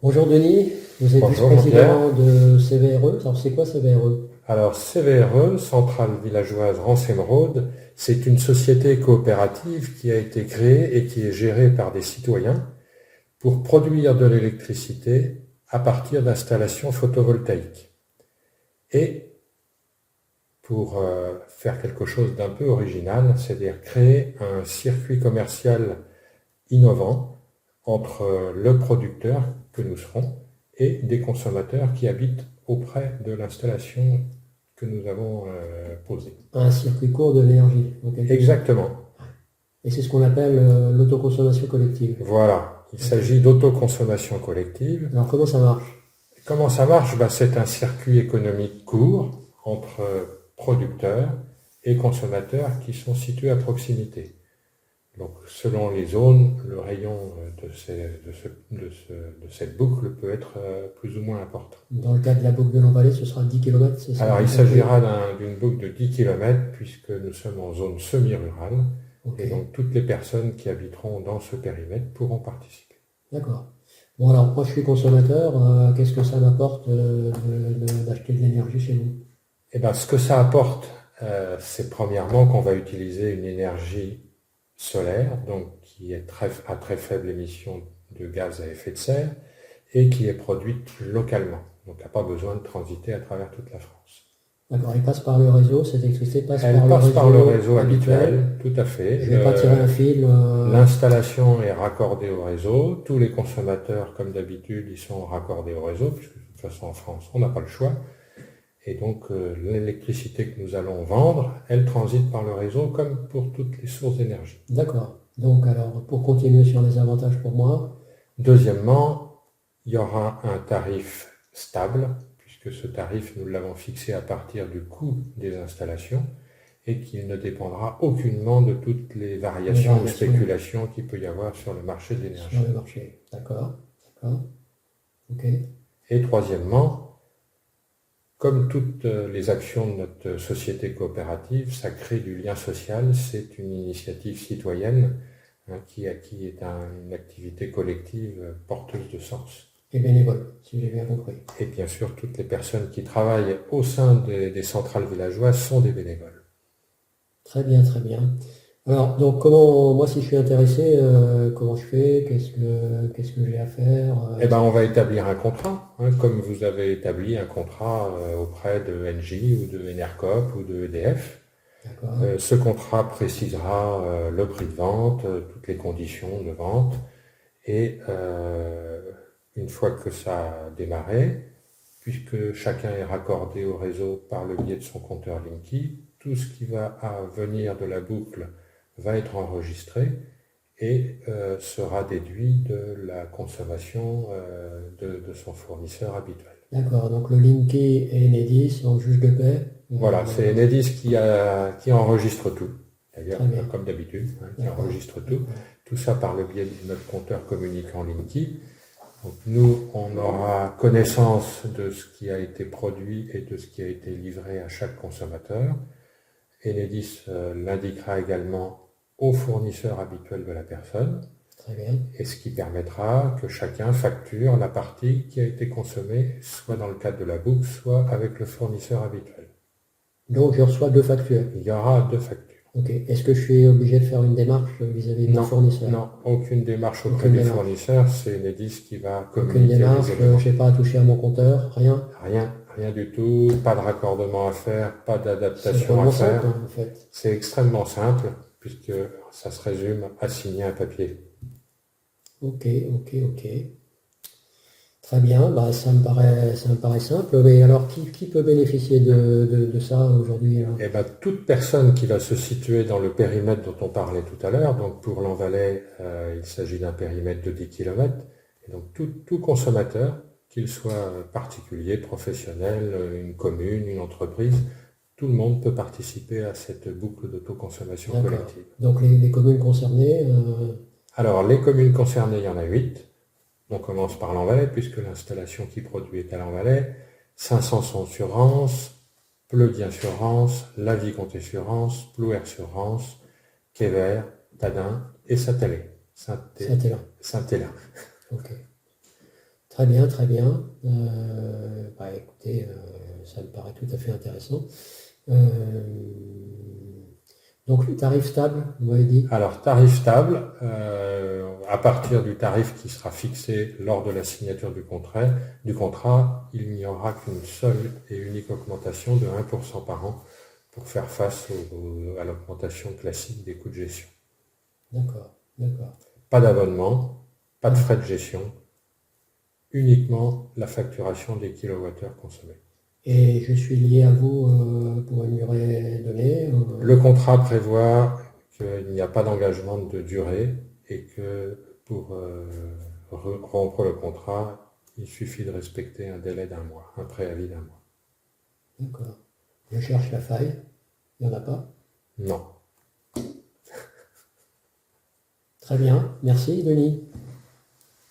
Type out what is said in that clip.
Bonjour Denis, vous êtes Bonjour vice-président Jean-Pierre. de CVRE. Alors c'est quoi CVRE? Alors CVRE, Centrale Villageoise Rançay-Émeraude, c'est une société coopérative qui a été créée et qui est gérée par des citoyens pour produire de l'électricité à partir d'installations photovoltaïques. Et pour faire quelque chose d'un peu original, c'est-à-dire créer un circuit commercial innovant entre le producteur que nous serons et des consommateurs qui habitent auprès de l'installation que nous avons posée. Un circuit court de l'énergie, en quelque sorte. Exactement. Et c'est ce qu'on appelle l'autoconsommation collective. Voilà. Il Ok. s'agit d'autoconsommation collective. Alors comment ça marche? Comment ça marche? C'est un circuit économique court entre producteurs et consommateurs qui sont situés à proximité. Donc, selon les zones, le rayon de cette boucle peut être plus ou moins important. Dans le cas de la boucle de l'Envalée, ce sera 10 km, c'est ça? Alors, il s'agira d'une boucle de 10 km puisque nous sommes en zone semi-rurale Ok, et donc toutes les personnes qui habiteront dans ce périmètre pourront participer. d'accord. Bon alors, moi je suis consommateur, qu'est-ce que ça m'apporte d'acheter de l'énergie chez vous? Eh bien, ce que ça apporte, c'est premièrement qu'on va utiliser une énergie solaire, donc qui est à très faible émission de gaz à effet de serre et qui est produite localement. Donc, elle n'a pas besoin de transiter à travers toute la France. D'accord, elle passe par le réseau, cette électricité passe Elle par le passe par le réseau réseau habituel, tout à fait. Je vais pas tirer un fil. L'installation est raccordée au réseau. Tous les consommateurs, comme d'habitude, ils sont raccordés au réseau, puisque de toute façon en France, on n'a pas le choix. Et donc, l'électricité que nous allons vendre, elle transite par le réseau comme pour toutes les sources d'énergie. D'accord. Donc, alors, pour continuer sur les avantages pour moi, Deuxièmement, il y aura un tarif stable, puisque ce tarif, nous l'avons fixé à partir du coût des installations et qu'il ne dépendra aucunement de toutes les variations ou spéculations qu'il peut y avoir sur le marché de l'énergie. Sur le marché, d'accord. D'accord. Ok. Et troisièmement, comme toutes les actions de notre société coopérative, ça crée du lien social, c'est une initiative citoyenne qui est une activité collective porteuse de sens. Et bénévole, si j'ai bien compris. Et bien sûr, toutes les personnes qui travaillent au sein des centrales villageoises sont des bénévoles. Très bien, très bien. Alors, donc, comment, moi, si je suis intéressé, comment je fais? Qu'est-ce que j'ai à faire? Eh ben, on va établir un contrat, comme vous avez établi un contrat auprès de Engie ou de Enercop ou de EDF. D'accord. Ce contrat précisera le prix de vente, toutes les conditions de vente, et une fois que ça a démarré, puisque chacun est raccordé au réseau par le biais de son compteur Linky, tout ce qui va venir de la boucle va être enregistré et sera déduit de la consommation de son fournisseur habituel. D'accord, donc le Linky et Enedis, donc juge de paix. Voilà, c'est Enedis qui enregistre tout, d'ailleurs, Très bien. comme d'habitude, qui D'accord. enregistre tout ça par le biais de notre compteur communicant Linky. Donc nous, on aura connaissance de ce qui a été produit et de ce qui a été livré à chaque consommateur. Enedis l'indiquera également au fournisseur habituel de la personne. Très bien. Et ce qui permettra que chacun facture la partie qui a été consommée, soit dans le cadre de la boucle, soit avec le fournisseur habituel. Donc, je reçois 2 factures. Il y aura 2 factures. Ok. Est-ce que je suis obligé de faire une démarche vis-à-vis de mon fournisseur? Non, aucune démarche auprès du fournisseur, c'est Enedis qui va communiquer. Aucune démarche, je n'ai pas à toucher à mon compteur, rien? Rien du tout, pas de raccordement à faire, pas d'adaptation à faire. C'est simple, en fait. C'est extrêmement simple, puisque ça se résume à signer un papier. Ok. Très bien, bah, ça me paraît simple. Mais alors, qui peut bénéficier de ça aujourd'hui? Eh ben, toute personne qui va se situer dans le périmètre dont on parlait tout à l'heure, donc pour l'Envalais, il s'agit d'un périmètre de 10 km, et donc tout consommateur, qu'il soit particulier, professionnel, une commune, une entreprise, tout le monde peut participer à cette boucle d'autoconsommation collective. Donc les communes concernées? Alors, les communes concernées, il y en a 8. On commence par l'Envalais, puisque l'installation qui produit est à l'Envalais. 500 sont sur Rance, Pleudiens sur Rance, La Vicomte sur Rance, Plouer sur Rance, Quéver, Tadin et Saint-Hélène. Saint-Hélène. Saint-Hélène. Ok. Très bien, très bien. Écoutez, ça me paraît tout à fait intéressant. Euh, donc, le tarif stable, vous m'avez dit. Alors, tarif stable, à partir du tarif qui sera fixé lors de la signature du contrat, il n'y aura qu'une seule et unique augmentation de 1% par an pour faire face à l'augmentation classique des coûts de gestion. D'accord, d'accord. Pas d'abonnement, pas de frais de gestion, uniquement la facturation des kilowattheures consommés. Et je suis lié à vous pour une durée donnée. Le contrat prévoit qu'il n'y a pas d'engagement de durée et que pour rompre le contrat, il suffit de respecter un délai d'un mois, un préavis d'un mois. D'accord. Je cherche la faille. Il n'y en a pas. Non. Très bien. Merci, Denis.